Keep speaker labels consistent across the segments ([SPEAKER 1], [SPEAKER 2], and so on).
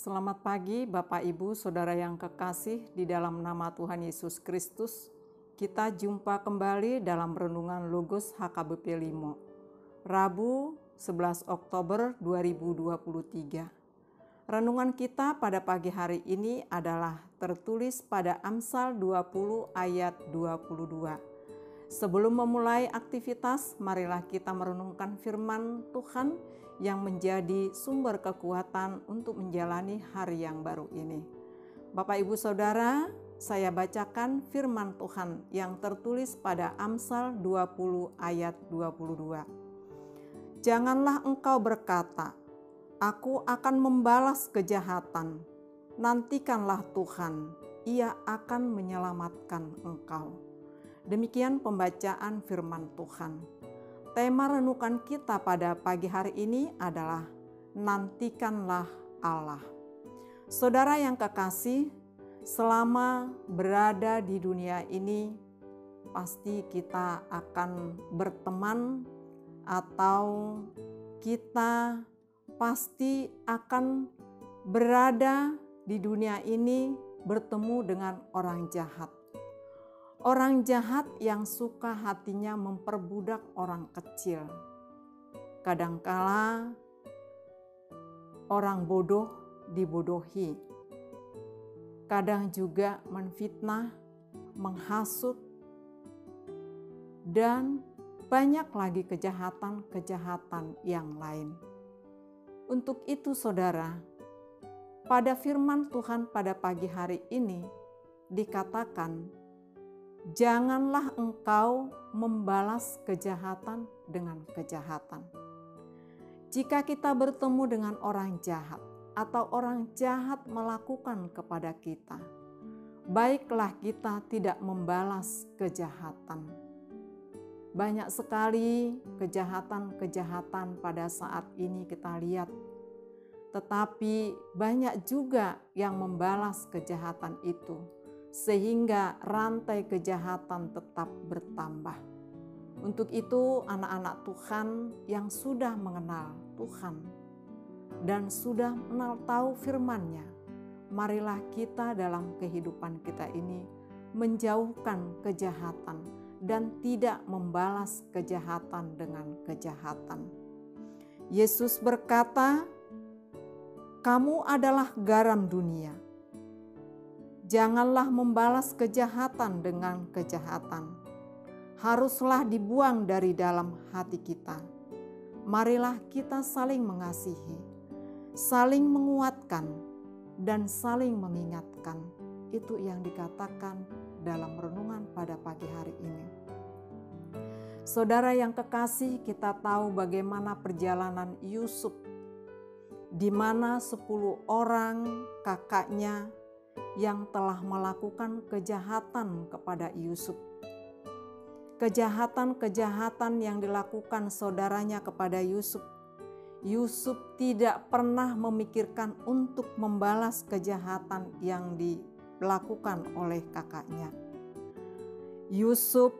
[SPEAKER 1] Selamat pagi Bapak Ibu Saudara yang kekasih di dalam nama Tuhan Yesus Kristus. Kita jumpa kembali dalam renungan Logos HKBP Limo, Rabu 11 Oktober 2023. Renungan kita pada pagi hari ini adalah tertulis pada Amsal 20 ayat 22. Sebelum memulai aktivitas, marilah kita merenungkan firman Tuhan yang menjadi sumber kekuatan untuk menjalani hari yang baru ini. Bapak Ibu Saudara, saya bacakan firman Tuhan yang tertulis pada Amsal 20 ayat 22. Janganlah engkau berkata, aku akan membalas kejahatan. Nantikanlah Tuhan, Ia akan menyelamatkan engkau. Demikian pembacaan firman Tuhan. Tema renungan kita pada pagi hari ini adalah nantikanlah Allah. Saudara yang kekasih, selama berada di dunia ini, pasti kita akan berteman atau kita pasti akan berada di dunia ini bertemu dengan orang jahat. Orang jahat yang suka hatinya memperbudak orang kecil. Kadangkala orang bodoh dibodohi. Kadang juga menfitnah, menghasut, dan banyak lagi kejahatan-kejahatan yang lain. Untuk itu saudara, pada firman Tuhan pada pagi hari ini dikatakan, janganlah engkau membalas kejahatan dengan kejahatan. Jika kita bertemu dengan orang jahat atau orang jahat melakukan kepada kita, baiklah kita tidak membalas kejahatan. Banyak sekali kejahatan-kejahatan pada saat ini kita lihat, tetapi banyak juga yang membalas kejahatan itu, sehingga rantai kejahatan tetap bertambah. Untuk itu anak-anak Tuhan yang sudah mengenal Tuhan dan sudah mengenal tahu firman-Nya, marilah kita dalam kehidupan kita ini menjauhkan kejahatan dan tidak membalas kejahatan dengan kejahatan. Yesus berkata, kamu adalah garam dunia. Janganlah membalas kejahatan dengan kejahatan. Haruslah dibuang dari dalam hati kita. Marilah kita saling mengasihi, saling menguatkan, dan saling mengingatkan. Itu yang dikatakan dalam renungan pada pagi hari ini. Saudara yang kekasih, kita tahu bagaimana perjalanan Yusuf, di mana 10 orang kakaknya yang telah melakukan kejahatan kepada Yusuf. Kejahatan-kejahatan yang dilakukan saudaranya kepada Yusuf. Yusuf tidak pernah memikirkan untuk membalas kejahatan yang dilakukan oleh kakaknya. Yusuf,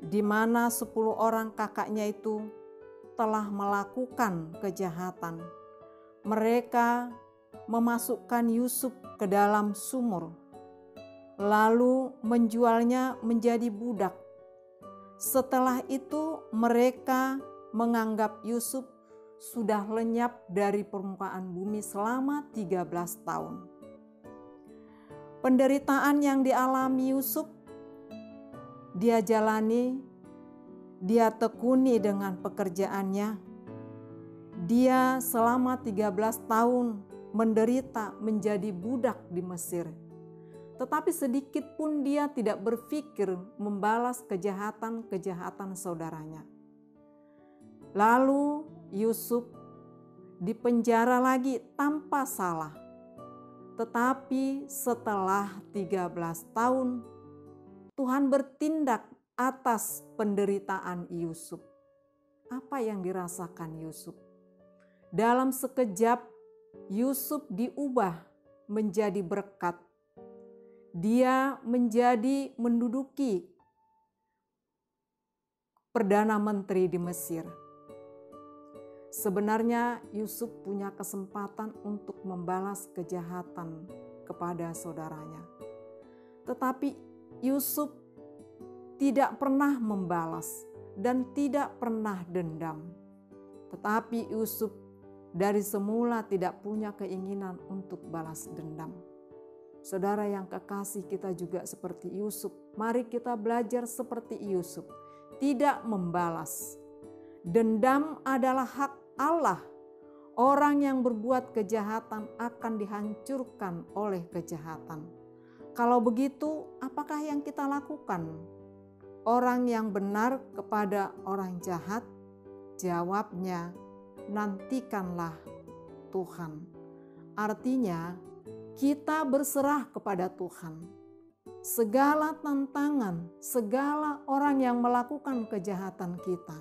[SPEAKER 1] di mana 10 orang kakaknya itu telah melakukan kejahatan. Mereka memasukkan Yusuf ke dalam sumur, lalu menjualnya menjadi budak. Setelah itu mereka menganggap Yusuf sudah lenyap dari permukaan bumi selama 13 tahun. Penderitaan yang dialami Yusuf, dia jalani, dia tekuni dengan pekerjaannya. Dia selama 13 tahun menderita menjadi budak di Mesir. Tetapi sedikit pun dia tidak berpikir membalas kejahatan-kejahatan saudaranya. Lalu Yusuf dipenjara lagi tanpa salah. Tetapi setelah 13 tahun, Tuhan bertindak atas penderitaan Yusuf. Apa yang dirasakan Yusuf? Dalam sekejap, Yusuf diubah menjadi berkat. Dia menduduki Perdana Menteri di Mesir. Sebenarnya Yusuf punya kesempatan untuk membalas kejahatan kepada saudaranya. Tetapi Yusuf tidak pernah membalas dan tidak pernah dendam. Tetapi Yusuf dari semula tidak punya keinginan untuk balas dendam. Saudara yang kekasih, kita juga seperti Yusuf. Mari kita belajar seperti Yusuf, tidak membalas. Dendam adalah hak Allah. Orang yang berbuat kejahatan akan dihancurkan oleh kejahatan. Kalau begitu, apakah yang kita lakukan? Orang yang benar kepada orang jahat, jawabnya, nantikanlah Tuhan. Artinya, kita berserah kepada Tuhan. Segala tantangan, segala orang yang melakukan kejahatan kita,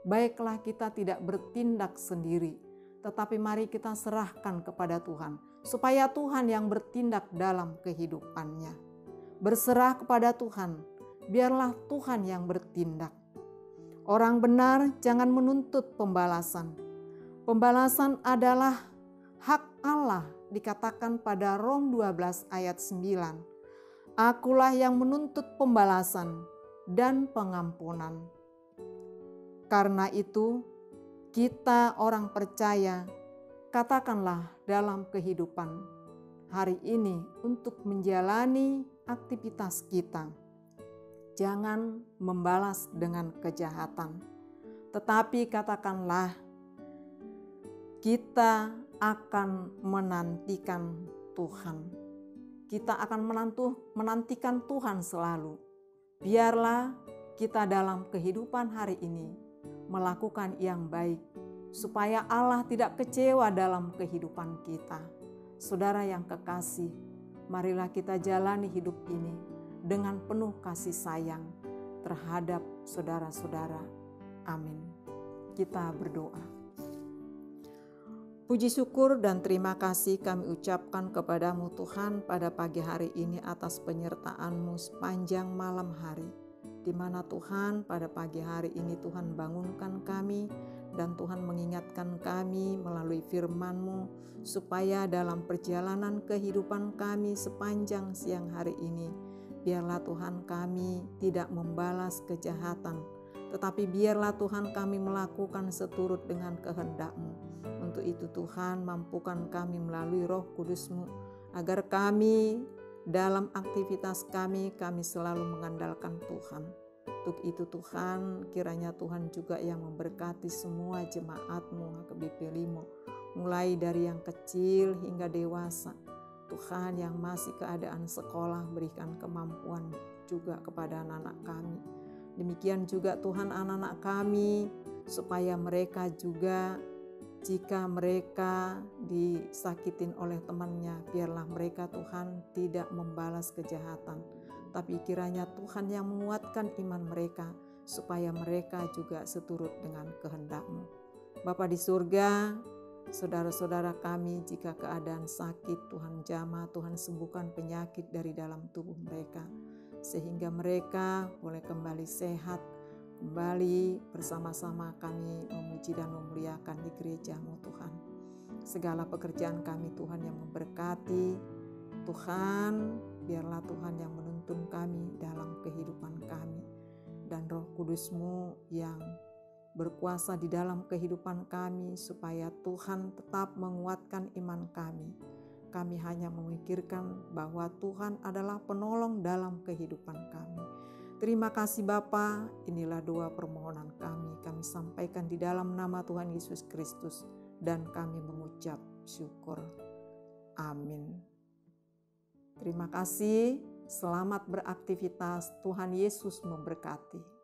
[SPEAKER 1] baiklah kita tidak bertindak sendiri, tetapi mari kita serahkan kepada Tuhan, supaya Tuhan yang bertindak dalam kehidupannya. Berserah kepada Tuhan, biarlah Tuhan yang bertindak. Orang benar jangan menuntut pembalasan. Pembalasan adalah hak Allah, dikatakan pada Rom 12 ayat 9. Akulah yang menuntut pembalasan dan pengampunan. Karena itu, kita orang percaya, katakanlah dalam kehidupan hari ini untuk menjalani aktivitas kita. Jangan membalas dengan kejahatan, tetapi katakanlah kita akan menantikan Tuhan. Kita akan menantikan Tuhan selalu. Biarlah kita dalam kehidupan hari ini melakukan yang baik, supaya Allah tidak kecewa dalam kehidupan kita. Saudara yang kekasih, marilah kita jalani hidup ini dengan penuh kasih sayang terhadap saudara-saudara. Amin. Kita berdoa. Puji syukur dan terima kasih kami ucapkan kepadamu Tuhan pada pagi hari ini atas penyertaan-Mu sepanjang malam hari, di mana Tuhan pada pagi hari ini Tuhan bangunkan kami dan Tuhan mengingatkan kami melalui firman-Mu supaya dalam perjalanan kehidupan kami sepanjang siang hari ini, biarlah Tuhan kami tidak membalas kejahatan, tetapi biarlah Tuhan kami melakukan seturut dengan kehendak-Mu. Untuk itu Tuhan, mampukan kami melalui Roh Kudus-Mu, agar kami dalam aktivitas kami selalu mengandalkan Tuhan. Untuk itu Tuhan, kiranya Tuhan juga yang memberkati semua jemaat-Mu HKBP Limo, mulai dari yang kecil hingga dewasa. Tuhan yang masih keadaan sekolah, berikan kemampuan juga kepada anak-anak kami. Demikian juga Tuhan anak-anak kami, supaya mereka juga jika mereka disakitin oleh temannya, biarlah mereka Tuhan tidak membalas kejahatan. Tapi kiranya Tuhan yang menguatkan iman mereka, supaya mereka juga seturut dengan kehendak-Mu. Bapa di surga, saudara-saudara kami jika keadaan sakit, Tuhan jamah, Tuhan sembuhkan penyakit dari dalam tubuh mereka, sehingga mereka boleh kembali sehat, kembali bersama-sama kami memuji dan memuliakan di gereja-Mu Tuhan. Segala pekerjaan kami Tuhan yang memberkati, Tuhan biarlah Tuhan yang menuntun kami dalam kehidupan kami, dan Roh Kudus-Mu yang berkuasa di dalam kehidupan kami, supaya Tuhan tetap menguatkan iman kami. Kami hanya memikirkan bahwa Tuhan adalah penolong dalam kehidupan kami. Terima kasih Bapa, inilah doa permohonan kami sampaikan di dalam nama Tuhan Yesus Kristus, dan kami mengucap syukur. Amin. Terima kasih, selamat beraktivitas, Tuhan Yesus memberkati.